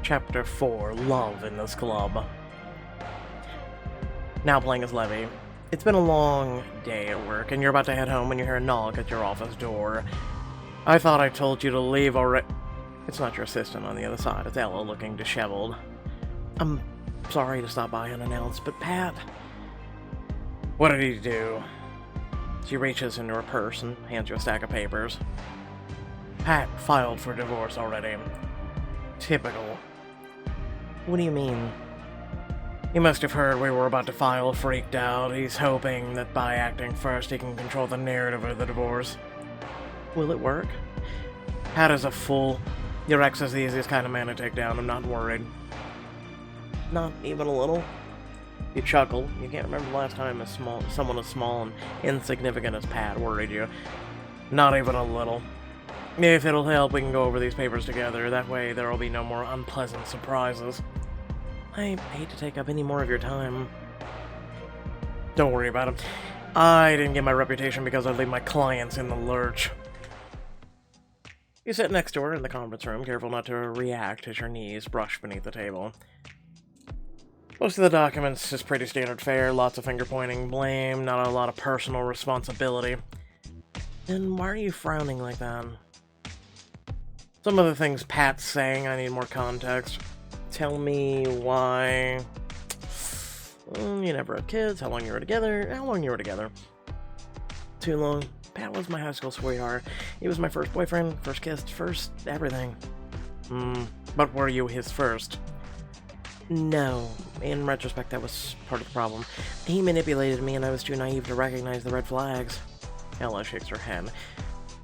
Chapter 4, Love in this Club. Now playing as Levy. It's been a long day at work, and you're about to head home when you hear a knock at your office door. I thought I told you to leave already. It's not your assistant on the other side. It's Ella, looking disheveled. I'm sorry to stop by unannounced, but Pat... What did he do? She reaches into her purse and hands you a stack of papers. Pat filed for divorce already. Typical. What do you mean? He must have heard we were about to file, freaked out. He's hoping that by acting first he can control the narrative of the divorce. Will it work? Pat is a fool. Your ex is the easiest kind of man to take down. I'm not worried. Not even a little? You chuckle. You can't remember the last time someone as small and insignificant as Pat worried you. Not even a little. If it'll help, we can go over these papers together. That way there will be no more unpleasant surprises. I hate to take up any more of your time. Don't worry about it. I didn't get my reputation because I leave my clients in the lurch. You sit next to her in the conference room, careful not to react as your knees brush beneath the table. Most of the documents is pretty standard fare, lots of finger-pointing, blame, not a lot of personal responsibility. Then why are you frowning like that? Some of the things Pat's saying, I need more context. Tell me why... you never had kids, how long you were together. Too long. Pat was my high school sweetheart. He was my first boyfriend, first kiss, first everything. But were you his first? No. In retrospect, that was part of the problem. He manipulated me and I was too naive to recognize the red flags. Ella shakes her head.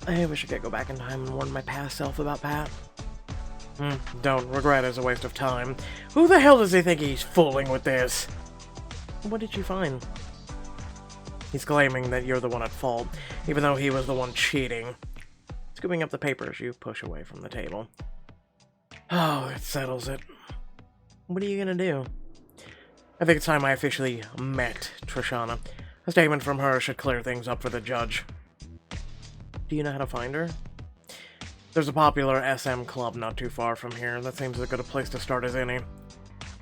I wish I could go back in time and warn my past self about Pat. Don't. Regret is a waste of time. Who the hell does he think he's fooling with this? What did you find? He's claiming that you're the one at fault, even though he was the one cheating. Scooping up the papers, you push away from the table. Oh, it settles it. What are you gonna do? I think it's time I officially met Trishana. A statement from her should clear things up for the judge. Do you know how to find her? There's a popular SM club not too far from here. That seems as good a place to start as any.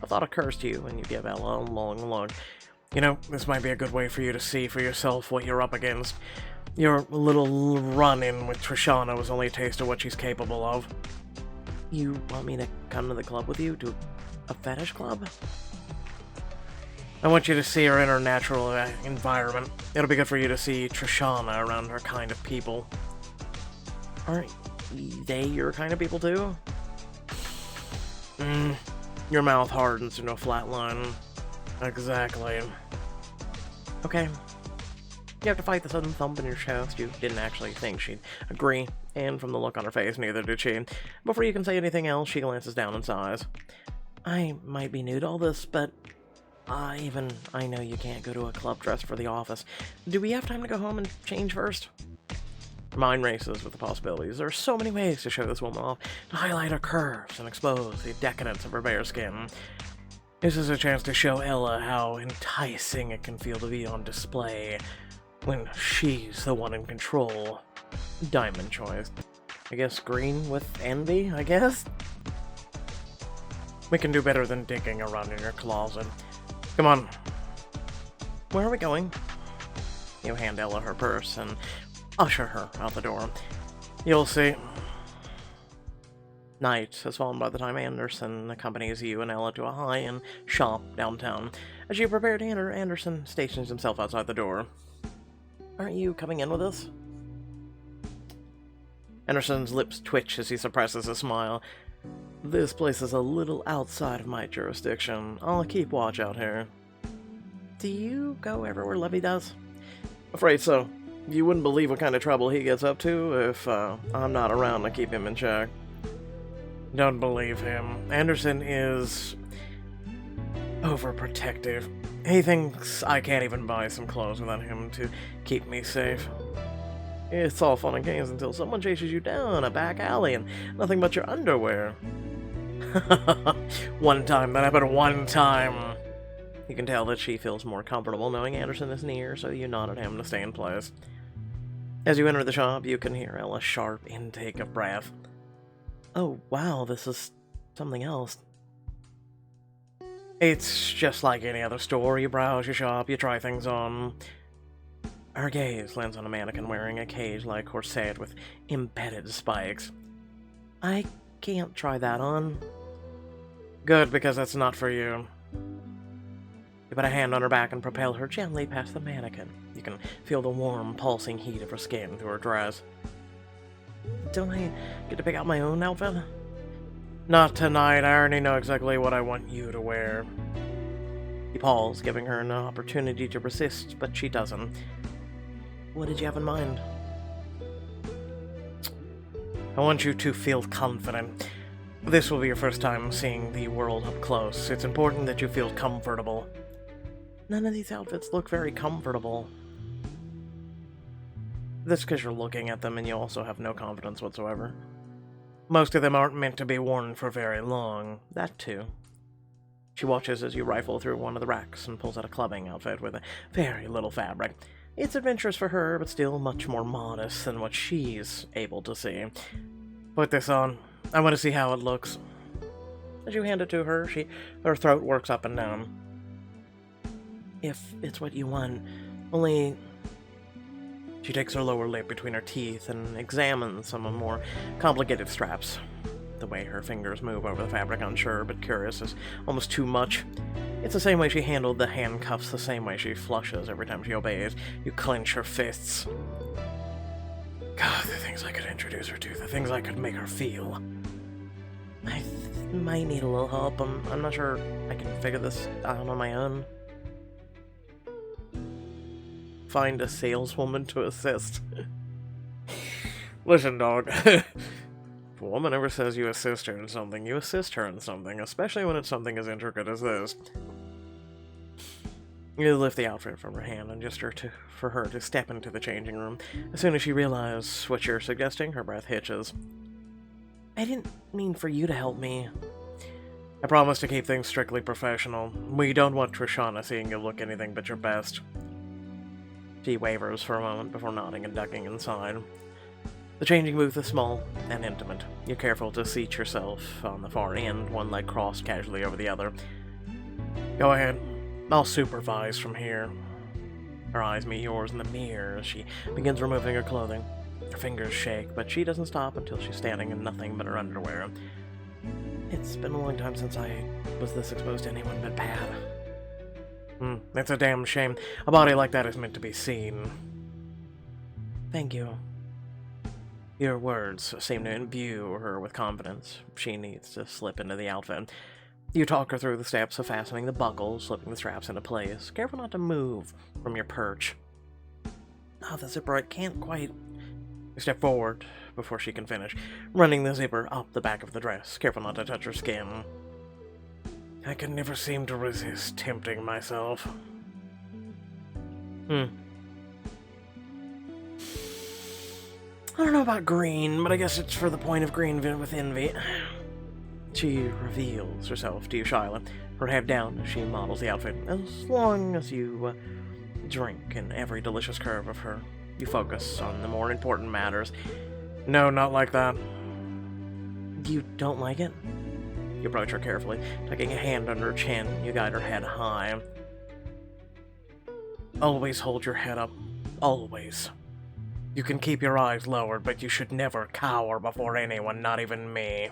A thought occurs to you when you give Ella a long look. You know, this might be a good way for you to see for yourself what you're up against. Your little run-in with Trishana was only a taste of what she's capable of. You want me to come to the club with you? To a fetish club? I want you to see her in her natural environment. It'll be good for you to see Trishana around her kind of people. Aren't they your kind of people too? Your mouth hardens into a flat line. Exactly. Okay. You have to fight the sudden thump in your chest. You didn't actually think she'd agree, and from the look on her face, neither did she. Before you can say anything else, she glances down and sighs. I might be new to all this, but I know you can't go to a club dressed for the office. Do we have time to go home and change first? Mind races with the possibilities. There are so many ways to show this woman off, to highlight her curves and expose the decadence of her bare skin. This is a chance to show Ella how enticing it can feel to be on display when she's the one in control. Diamond choice. I guess green with envy, I guess? We can do better than digging around in your closet. Come on. Where are we going? You hand Ella her purse and usher her out the door. You'll see. Night has fallen by the time Anderson accompanies you and Ella to a high-end shop downtown. As you prepare to enter, Anderson stations himself outside the door. Aren't you coming in with us? Anderson's lips twitch as he suppresses a smile. This place is a little outside of my jurisdiction. I'll keep watch out here. Do you go everywhere Levy does? Afraid so. You wouldn't believe what kind of trouble he gets up to if I'm not around to keep him in check. Don't believe him. Anderson is overprotective. He thinks I can't even buy some clothes without him to keep me safe. It's all fun and games until someone chases you down a back alley and nothing but your underwear. One time, that happened one time. You can tell that she feels more comfortable knowing Anderson is near, so you nod at him to stay in place. As you enter the shop, you can hear Ella's sharp intake of breath. Oh, wow, this is something else. It's just like any other store. You browse, you shop, you try things on. Her gaze lands on a mannequin wearing a cage-like corset with embedded spikes. I can't try that on. Good, because that's not for you. You put a hand on her back and propel her gently past the mannequin. You can feel the warm, pulsing heat of her skin through her dress. Don't I get to pick out my own outfit? Not tonight. I already know exactly what I want you to wear. He paused, giving her an opportunity to resist, but she doesn't. What did you have in mind? I want you to feel confident. This will be your first time seeing the world up close. It's important that you feel comfortable. None of these outfits look very comfortable. That's because you're looking at them and you also have no confidence whatsoever. Most of them aren't meant to be worn for very long. That too. She watches as you rifle through one of the racks and pulls out a clubbing outfit with a very little fabric. It's adventurous for her, but still much more modest than what she's able to see. Put this on. I want to see how it looks. As you hand it to her, her throat works up and down. If it's what you want, only... She takes her lower lip between her teeth and examines some of the more complicated straps. The way her fingers move over the fabric, unsure but curious, is almost too much. It's the same way she handled the handcuffs, the same way she flushes every time she obeys. You clench her fists. God, the things I could introduce her to, the things I could make her feel. I might need a little help. I'm not sure I can figure this out on my own. Find a saleswoman to assist. Listen, dog. If a woman ever says you assist her in something, you assist her in something, especially when it's something as intricate as this. You lift the outfit from her hand and gesture for her to step into the changing room. As soon as she realizes what you're suggesting, her breath hitches. I didn't mean for you to help me. I promise to keep things strictly professional. We don't want Trishana seeing you look anything but your best. She wavers for a moment before nodding and ducking inside. The changing booth is small and intimate. You're careful to seat yourself on the far end, one leg crossed casually over the other. Go ahead. I'll supervise from here. Her eyes meet yours in the mirror as she begins removing her clothing. Her fingers shake, but she doesn't stop until she's standing in nothing but her underwear. It's been a long time since I was this exposed to anyone but Pat. It's a damn shame. A body like that is meant to be seen. Thank you. Your words seem to imbue her with confidence. She needs to slip into the outfit. You talk her through the steps of fastening the buckles, slipping the straps into place. Careful not to move from your perch. The zipper, I can't quite... You step forward before she can finish, running the zipper up the back of the dress. Careful not to touch her skin. I can never seem to resist tempting myself. I don't know about green, but I guess it's for the point of green with envy. She reveals herself to you shyly, her head down as she models the outfit. As long as you drink in every delicious curve of her, you focus on the more important matters. No, not like that. You don't like it? You approach her carefully, tucking a hand under her chin. You guide her head high. Always hold your head up. Always. You can keep your eyes lowered, but you should never cower before anyone, not even me.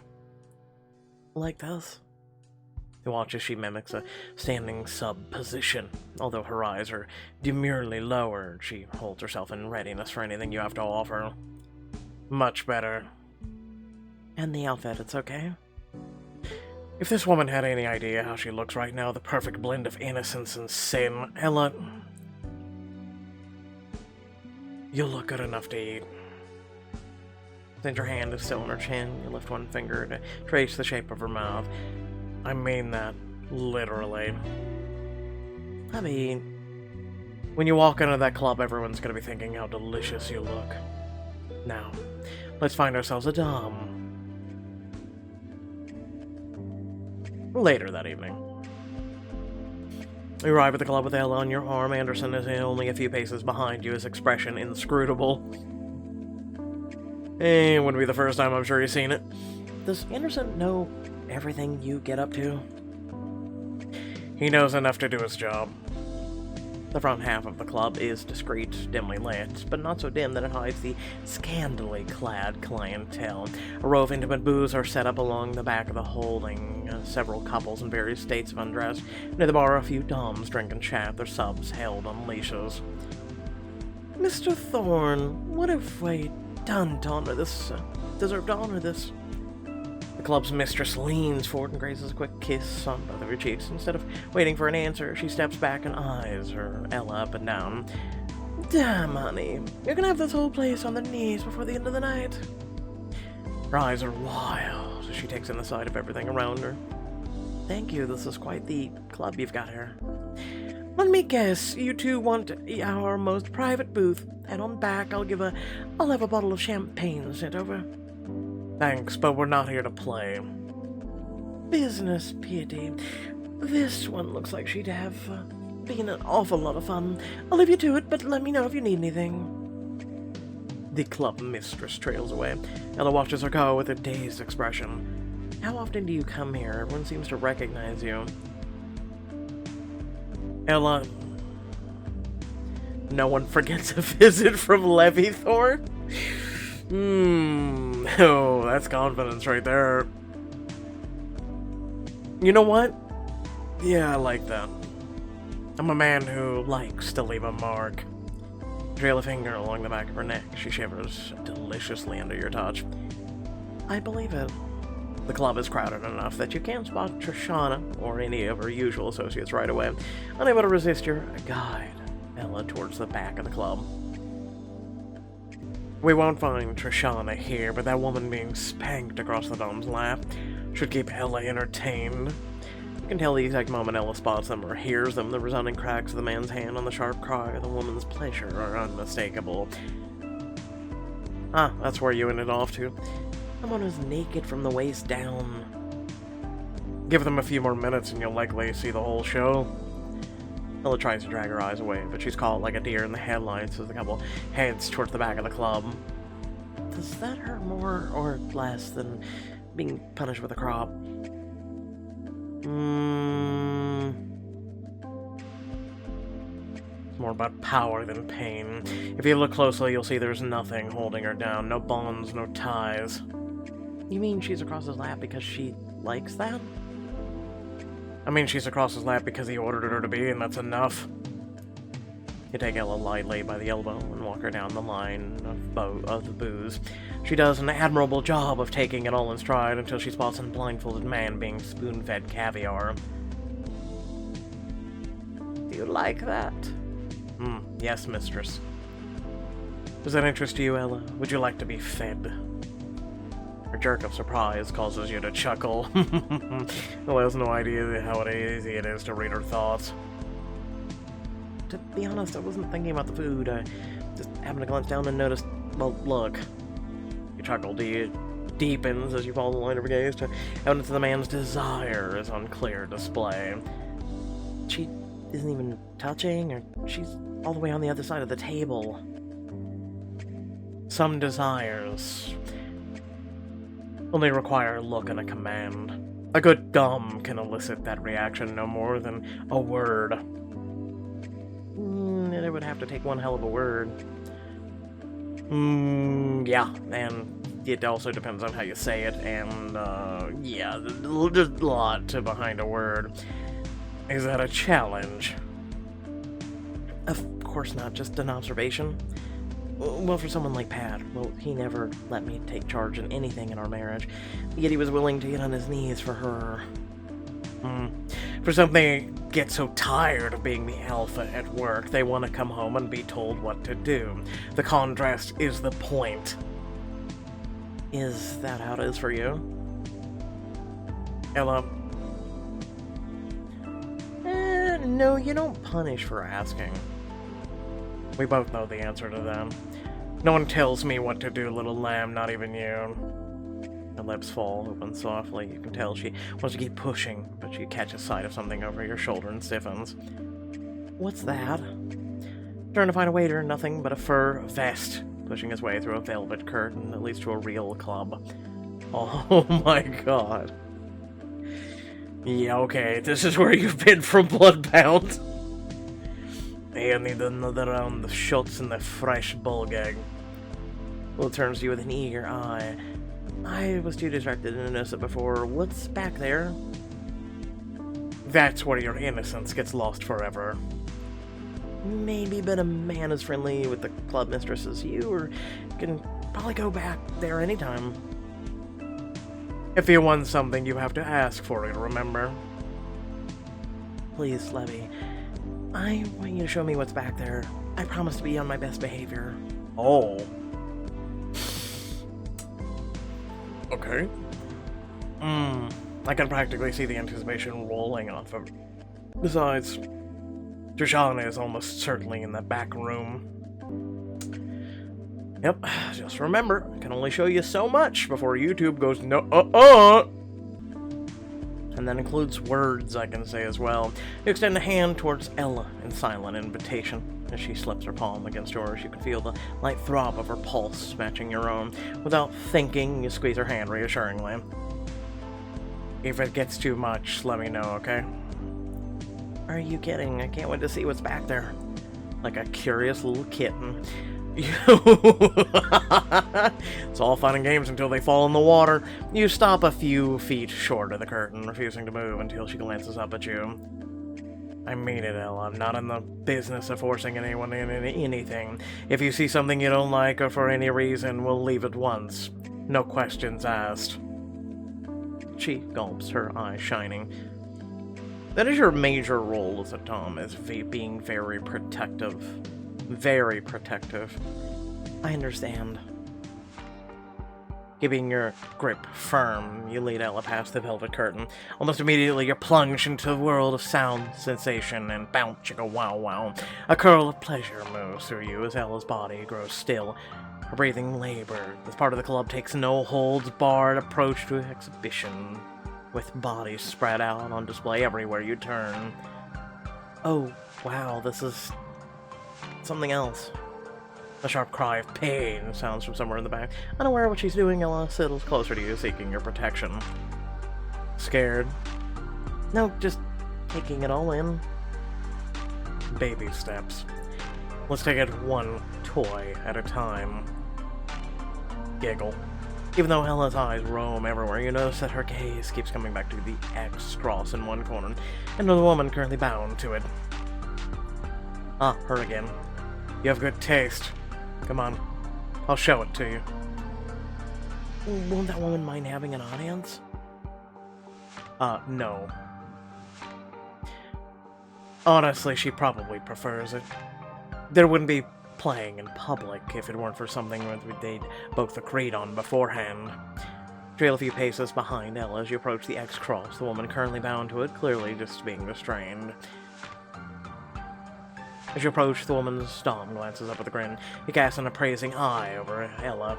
Like this? You watch as she mimics a standing sub position. Although her eyes are demurely lowered, she holds herself in readiness for anything you have to offer. Much better. And the outfit, it's okay? If this woman had any idea how she looks right now, the perfect blend of innocence and sin, Ella, you'll look good enough to eat. Since your hand is still on her chin, you lift one finger to trace the shape of her mouth. I mean that, literally. I mean, when you walk into that club, everyone's gonna be thinking how delicious you look. Now, let's find ourselves a dom. Later that evening. You arrive at the club with Ella on your arm. Anderson is only a few paces behind you, his expression inscrutable. It wouldn't be the first time I'm sure you've seen it. Does Anderson know everything you get up to? He knows enough to do his job. The front half of the club is discreet, dimly lit, but not so dim that it hides the scantily clad clientele. A row of intimate booths are set up along the back of the holding, several couples in various states of undress. Near the bar, a few doms drink and chat, their subs held on leashes. Mr. Thorne, what have we done to honor this, deserve to honor this? The club's mistress leans forward and grazes a quick kiss on both of her cheeks. Instead of waiting for an answer, she steps back and eyes her Ella up and down. Damn, honey. You're gonna have this whole place on their knees before the end of the night. Her eyes are wild as she takes in the sight of everything around her. Thank you, this is quite the club you've got here. Let me guess, you two want our most private booth. Head on back, I'll have a bottle of champagne sent over. Thanks, but we're not here to play. Business, pity. This one looks like she'd have been an awful lot of fun. I'll leave you to it, but let me know if you need anything. The club mistress trails away. Ella watches her go with a dazed expression. How often do you come here? Everyone seems to recognize you. Ella... No one forgets a visit from Levithor? Oh, that's confidence right there. You know what? Yeah, I like that. I'm a man who likes to leave a mark. Trail a finger along the back of her neck. She shivers deliciously under your touch. I believe it. The club is crowded enough that you can't spot Trishana or any of her usual associates right away. Unable to resist your guide Ella towards the back of the club. We won't find Trishana here, but that woman being spanked across the dom's lap should keep Ella entertained. You can tell the exact moment Ella spots them or hears them. The resounding cracks of the man's hand on the sharp cry of the woman's pleasure are unmistakable. Ah, that's where you ended off to. Someone who's naked from the waist down. Give them a few more minutes and you'll likely see the whole show. Ella tries to drag her eyes away, but she's caught like a deer in the headlights as the couple heads towards the back of the club. Does that hurt more or less than being punished with a crop? It's more about power than pain. If you look closely, you'll see there's nothing holding her down. No bonds, no ties. You mean she's across his lap because she likes that? I mean, she's across his lap because he ordered her to be, and that's enough. You take Ella lightly by the elbow and walk her down the line of the booze. She does an admirable job of taking it all in stride until she spots a blindfolded man being spoon-fed caviar. Do you like that? Yes, mistress. Does that interest you, Ella? Would you like to be fed? Her jerk of surprise causes you to chuckle. Ella has no idea how easy it is to read her thoughts. To be honest, I wasn't thinking about the food. I just happened to glance down and noticed, well, look. Your chuckle deepens as you follow the line of her gaze to evidence of the man's desire is on clear display. She isn't even touching, or she's all the way on the other side of the table. Some desires only require a look and a command. A good gum can elicit that reaction no more than a word. It would have to take one hell of a word. Yeah, and it also depends on how you say it, and, yeah, there's a lot behind a word. Is that a challenge? Of course not, just an observation. Well, for someone like Pat, well, he never let me take charge in anything in our marriage, yet he was willing to get on his knees for her. For some, they get so tired of being the alpha at work, they want to come home and be told what to do. The contrast is the point. Is that how it is for you? Ella? No, you don't punish for asking. We both know the answer to that. No one tells me what to do, little lamb, not even you. Her lips fall open softly. You can tell she wants to keep pushing, but she catches sight of something over your shoulder and stiffens. What's that? Trying to find a waiter, nothing but a fur vest, pushing his way through a velvet curtain that leads to a real club. Oh my god. Yeah, okay, this is where you've been from Bloodbound. I need another round of shots in the fresh ballgag. Will turns to you with an eager eye. I was too distracted to notice it before. What's back there? That's where your innocence gets lost forever. Maybe, but a man as friendly with the club mistress as you, or can probably go back there anytime. If you want something, you have to ask for it, remember? Please, Levy. I want you to show me what's back there. I promise to be on my best behavior. Oh. Okay. I can practically see the anticipation rolling off of... Besides, Trishana is almost certainly in that back room. Yep, just remember, I can only show you so much before YouTube goes no, And that includes words I can say as well. You extend a hand towards Ella in silent invitation. As she slips her palm against yours, you can feel the light throb of her pulse matching your own. Without thinking, you squeeze her hand reassuringly. If it gets too much, let me know, okay? Are you kidding? I can't wait to see what's back there. Like a curious little kitten. It's all fun and games until they fall in the water. You stop a few feet short of the curtain, refusing to move until she glances up at you. I mean it, Ella. I'm not in the business of forcing anyone into anything. If you see something you don't like or for any reason, we'll leave at once. No questions asked. She gulps, her eyes shining. That is your major role as a Tom, is being very protective. Very protective. I understand. Keeping your grip firm, you lead Ella past the velvet curtain. Almost immediately, you're plunged into a world of sound, sensation, and bounce, chicka, wow, wow. A curl of pleasure moves through you as Ella's body grows still. Her breathing labored. This part of the club takes no holds barred approach to exhibition, with bodies spread out on display everywhere you turn. Oh, wow, this is something else. A sharp cry of pain sounds from somewhere in the back. Unaware of what she's doing, Ella settles closer to you, seeking your protection. Scared? No, just taking it all in. Baby steps. Let's take it one toy at a time. Giggle. Even though Ella's eyes roam everywhere, you notice that her gaze keeps coming back to the X cross in one corner, and to the woman currently bound to it. Ah, her again. You have good taste. Come on, I'll show it to you. Won't that woman mind having an audience? No. Honestly, she probably prefers it. There wouldn't be playing in public if it weren't for something that they'd both agreed on beforehand. Trail a few paces behind Ella as you approach the X-Cross, the woman currently bound to it, clearly just being restrained. As you approach, the woman's Dom glances up with a grin. He casts an appraising eye over Ella.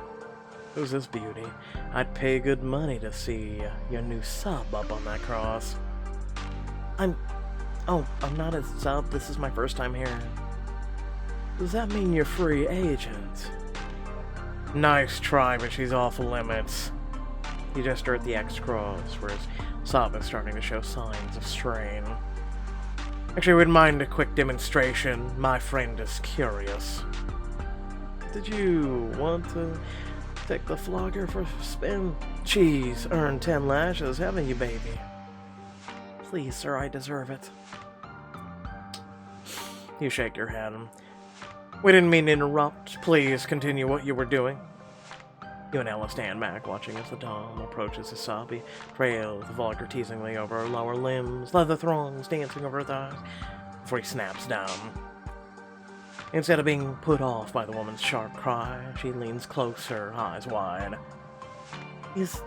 Who's this beauty? I'd pay good money to see your new sub up on that cross. I'm not a sub. This is my first time here. Does that mean you're free agent? Nice try, but she's off limits. He gestured at the X-Cross, where his sub is starting to show signs of strain. Actually, I wouldn't mind a quick demonstration. My friend is curious. Did you want to take the flogger for a spin? Geez, earned 10 lashes, haven't you, baby? Please, sir, I deserve it. You shake your head. We didn't mean to interrupt. Please continue what you were doing. You and Ella stand back, watching as the Dom approaches his sub. He trails the vulgar teasingly over her lower limbs, leather thongs dancing over her thighs, before he snaps down. Instead of being put off by the woman's sharp cry, she leans closer, eyes wide. Is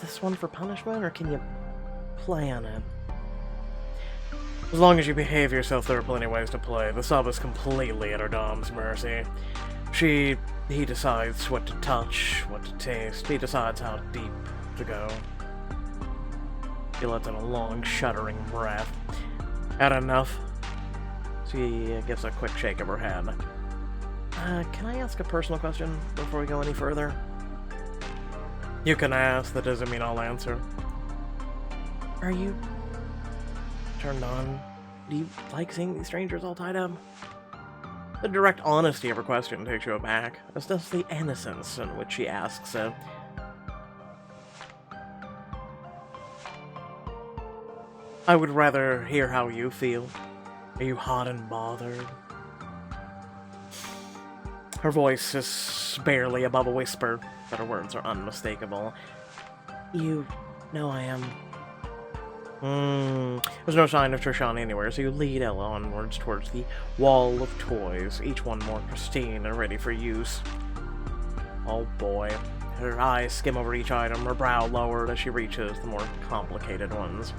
this one for punishment, or can you plan it? As long as you behave yourself, there are plenty of ways to play. The sub is completely at her Dom's mercy. He decides what to touch, what to taste. He decides how deep to go. He lets out a long, shuddering breath. Had enough? She gives a quick shake of her head. Can I ask a personal question before we go any further? You can ask, that doesn't mean I'll answer. Are you turned on. Do you like seeing these strangers all tied up? The direct honesty of her question takes you aback, as does the innocence in which she asks it. I would rather hear how you feel. Are you hot and bothered? Her voice is barely above a whisper, but her words are unmistakable. You know I am. There's no sign of Trishana anywhere, so you lead Ella onwards towards the wall of toys, each one more pristine and ready for use. Oh boy. Her eyes skim over each item, her brow lowered as she reaches the more complicated ones.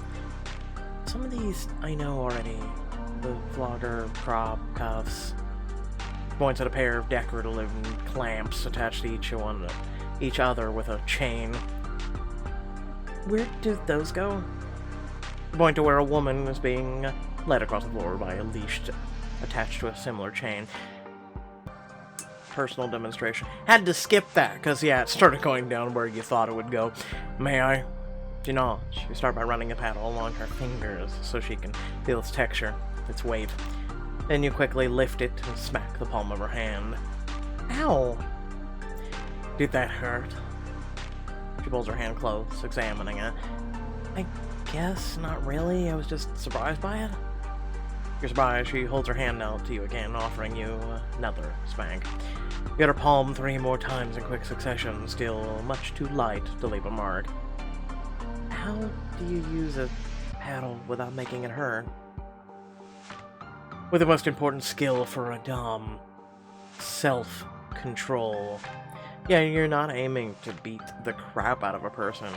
Some of these I know already. The flogger, prop, cuffs. Points at a pair of decorative clamps attached to each other with a chain. Where do those go? Point to where a woman is being led across the floor by a leash attached to a similar chain. Personal demonstration. Had to skip that, because, yeah, it started going down where you thought it would go. May I? Do not. You start by running a paddle along her fingers so she can feel its texture, its weight. Then you quickly lift it and smack the palm of her hand. Ow! Did that hurt? She pulls her hand close, examining it. I guess not really. I was just surprised by it. You're surprised. She holds her hand out to you again, offering you another spank. You hit her palm 3 more times in quick succession, still much too light to leave a mark. How do you use a paddle without making it hurt? With the most important skill for a dom, self-control. Yeah, you're not aiming to beat the crap out of a person.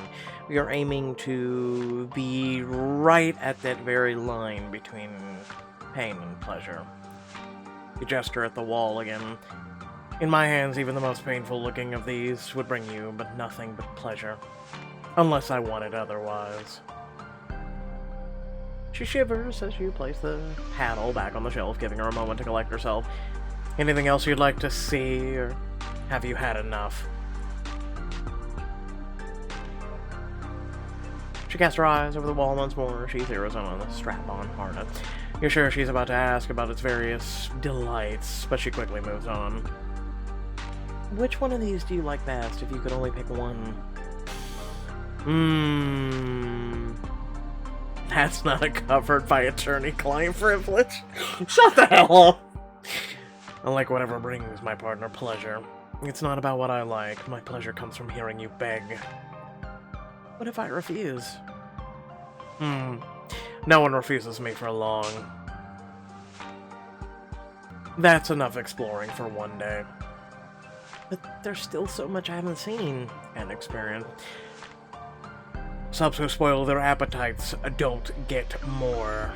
You're aiming to be right at that very line between pain and pleasure. You gesture at the wall again. In my hands, even the most painful looking of these would bring you but nothing but pleasure. Unless I wanted otherwise. She shivers as you place the paddle back on the shelf, giving her a moment to collect herself. Anything else you'd like to see, or have you had enough? She casts her eyes over the wall once more. She zeroes in on the strap-on harness. You're sure she's about to ask about its various delights, but she quickly moves on. Which one of these do you like best if you could only pick one? That's not covered by attorney-client privilege. Shut the hell up! I like whatever brings my partner pleasure. It's not about what I like. My pleasure comes from hearing you beg. What if I refuse? No one refuses me for long. That's enough exploring for one day. But there's still so much I haven't seen and experienced. Subs who spoil their appetites don't get more.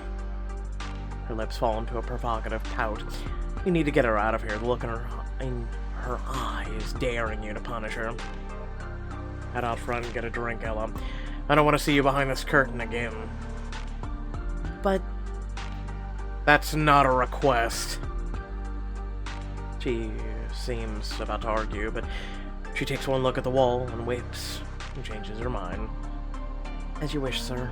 Her lips fall into a provocative pout. You need to get her out of here. The look in her eyes daring you to punish her. Head out front and get a drink, Ella. I don't want to see you behind this curtain again. But that's not a request. She seems about to argue, but she takes one look at the wall and whips and changes her mind. As you wish, sir.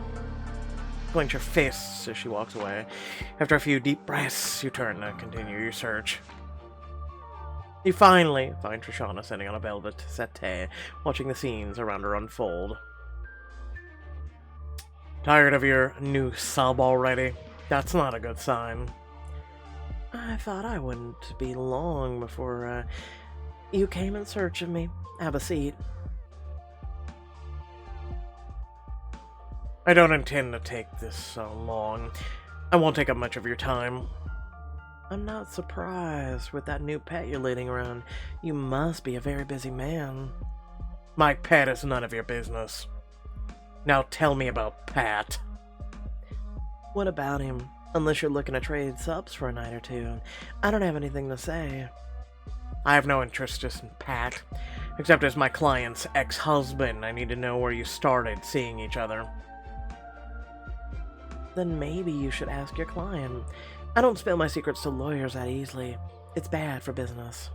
Clench your fists as she walks away. After a few deep breaths, you turn to continue your search. You finally find Trishana sitting on a velvet settee, watching the scenes around her unfold. Tired of your new sub already? That's not a good sign. I thought I wouldn't be long before you came in search of me. Have a seat. I don't intend to take this so long. I won't take up much of your time. I'm not surprised with that new pet you're leading around. You must be a very busy man. My pet is none of your business. Now tell me about Pat. What about him? Unless you're looking to trade subs for a night or two. I don't have anything to say. I have no interest in Pat. Except as my client's ex-husband, I need to know where you started seeing each other. Then maybe you should ask your client. I don't spill my secrets to lawyers that easily. It's bad for business.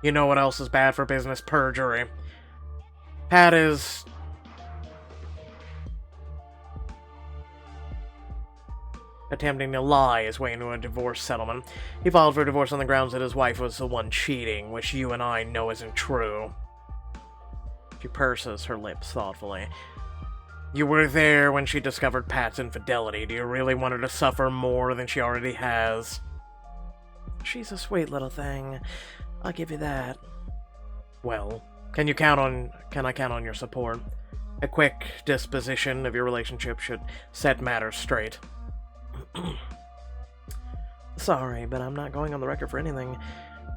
You know what else is bad for business? Perjury. Pat is... attempting to lie his way into a divorce settlement. He filed for divorce on the grounds that his wife was the one cheating, which you and I know isn't true. She purses her lips thoughtfully. You were there when she discovered Pat's infidelity. Do you really want her to suffer more than she already has? She's a sweet little thing. I'll give you that. Well, can I count on your support? A quick disposition of your relationship should set matters straight. Sorry, but I'm not going on the record for anything.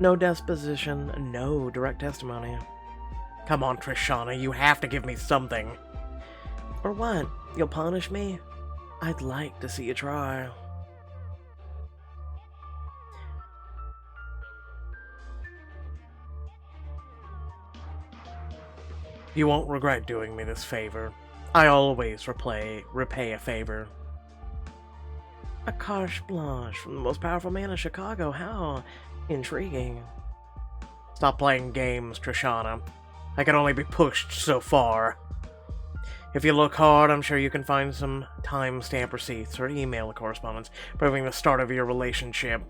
No disposition, no direct testimony. Come on, Trishana, you have to give me something. Or what? You'll punish me? I'd like to see you try. You won't regret doing me this favor. I always repay a favor. A carte blanche from the most powerful man in Chicago. How intriguing. Stop playing games, Trishana. I can only be pushed so far. If you look hard, I'm sure you can find some timestamp receipts or email correspondence proving the start of your relationship.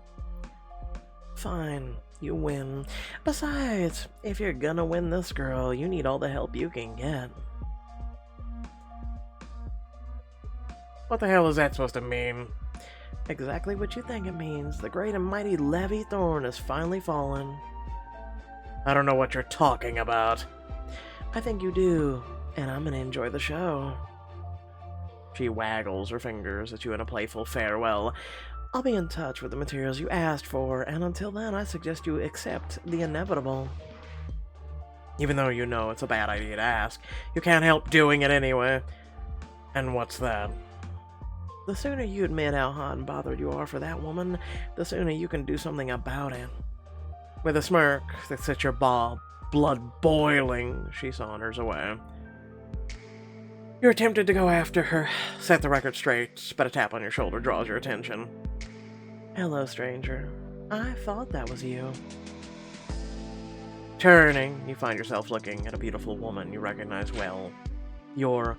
Fine, you win. Besides, if you're gonna win this girl, you need all the help you can get. What the hell is that supposed to mean? Exactly what you think it means. The great and mighty Levi Thorne has finally fallen. I don't know what you're talking about. I think you do, and I'm gonna enjoy the show. She waggles her fingers at you in a playful farewell. I'll be in touch with the materials you asked for, and until then, I suggest you accept the inevitable. Even though you know it's a bad idea to ask, you can't help doing it anyway. And what's that? The sooner you admit how hot and bothered you are for that woman, the sooner you can do something about it. With a smirk that sets your blood boiling, she saunters away. You're tempted to go after her, set the record straight, but a tap on your shoulder draws your attention. Hello, stranger. I thought that was you. Turning, you find yourself looking at a beautiful woman you recognize well. Your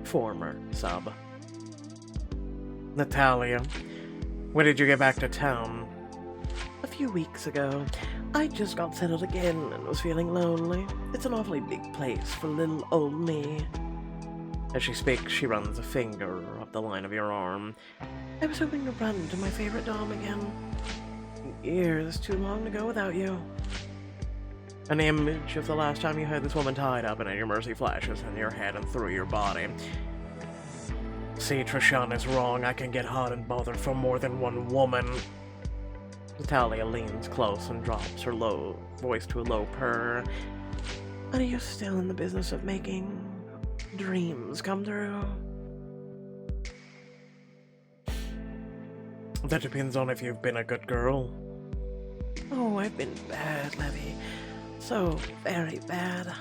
former sub. Natalia, when did you get back to town? A few weeks ago. I just got settled again and was feeling lonely. It's an awfully big place for little old me. As she speaks, she runs a finger up the line of your arm. I was hoping to run to my favorite dom again. Years too long to go without you. An image of the last time you had this woman tied up and at your mercy flashes in your head and through your body. See, Trishana's wrong. I can get hot and bothered for more than one woman. Natalia leans close and drops her low voice to a low purr. Are you still in the business of making dreams come true? That depends on if you've been a good girl. Oh, I've been bad, Levi. So very bad.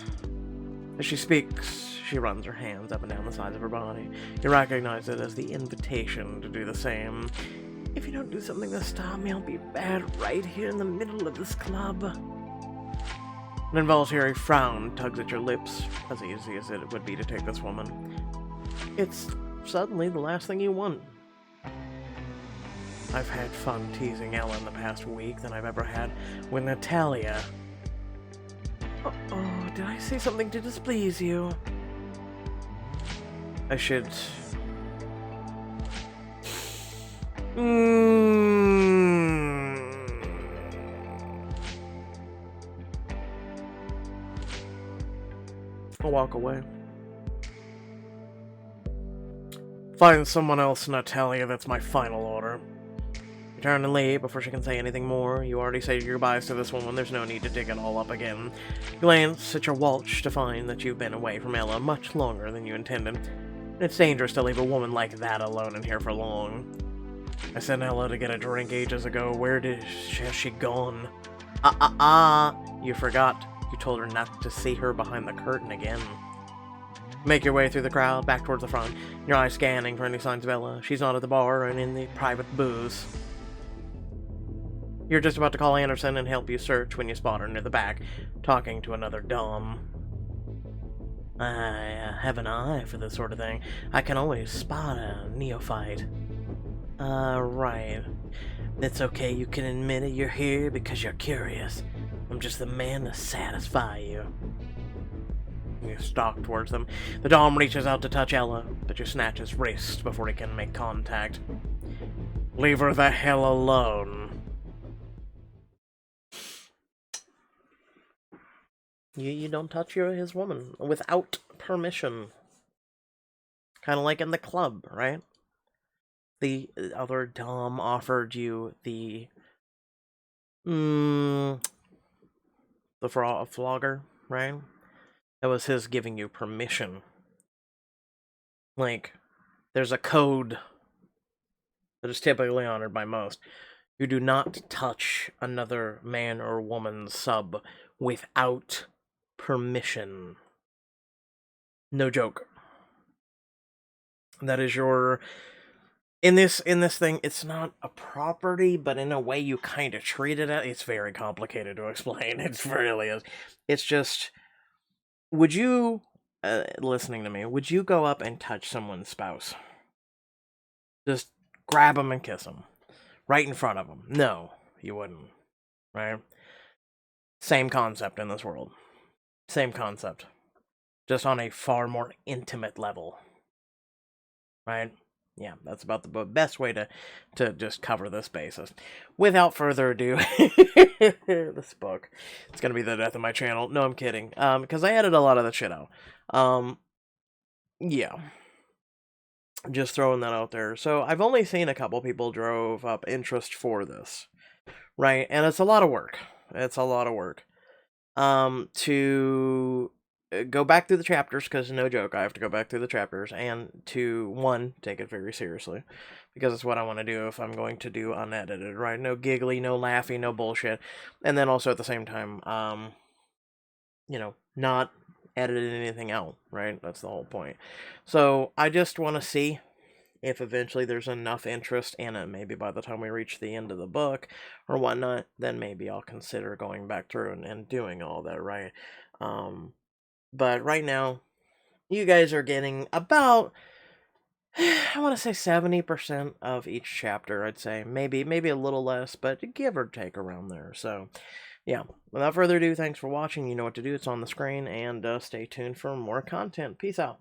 As she speaks, she runs her hands up and down the sides of her body. You recognize it as the invitation to do the same. If you don't do something to stop me, I'll be bad right here in the middle of this club. An involuntary frown tugs at your lips, as easy as it would be to take this woman. It's suddenly the last thing you want. I've had fun teasing Ella in the past week than I've ever had with Natalia. Uh-oh, did I say something to displease you? I should... I'll walk away. Find someone else, Natalia, that's my final order. You turn and leave before she can say anything more. You already said your goodbyes to this woman, there's no need to dig it all up again. Glance at your watch to find that you've been away from Ella much longer than you intended. It's dangerous to leave a woman like that alone in here for long. I sent Ella to get a drink ages ago. Has she gone? You forgot. You told her not to see her behind the curtain again. Make your way through the crowd, back towards the front, your eyes scanning for any signs of Ella. She's not at the bar and in the private booze. You're just about to call Anderson and help you search when you spot her near the back, talking to another dom. I have an eye for this sort of thing. I can always spot a neophyte. Right. It's okay, you can admit it, you're here because you're curious. I'm just the man to satisfy you. You stalk towards them. The Dom reaches out to touch Ella, but you snatch his wrist before he can make contact. Leave her the hell alone. You don't touch his woman without permission. Kind of like in the club, right? The other Dom offered you the flogger, right? That was his giving you permission. Like, there's a code that is typically honored by most. You do not touch another man or woman's sub without permission. No joke. That is your in this thing. It's not a property, but in a way you kind of treat it as. It's very complicated to explain. It really is. It's just, would you, listening to me, would you go up and touch someone's spouse? Just grab them and kiss them right in front of them? No, you wouldn't. Right? Same concept in this world. Same concept. Just on a far more intimate level. Right? Yeah, that's about the best way to just cover this basis. Without further ado, this book, it's gonna be the death of my channel. No, I'm kidding. Because I edited a lot of that shit out. Yeah. Just throwing that out there. So I've only seen a couple people drove up interest for this, right? And it's a lot of work. It's a lot of work. To go back through the chapters, because no joke, I have to go back through the chapters, and to, one, take it very seriously, because it's what I want to do if I'm going to do unedited, right? No giggly, no laughy, no bullshit. And then also at the same time, not edited anything out, right? That's the whole point. So I just want to see if eventually there's enough interest in it. Maybe by the time we reach the end of the book or whatnot, then maybe I'll consider going back through and doing all that, right? But right now, you guys are getting about, I want to say 70% of each chapter, I'd say. Maybe a little less, but give or take around there. So, yeah, without further ado, thanks for watching. You know what to do. It's on the screen, and stay tuned for more content. Peace out.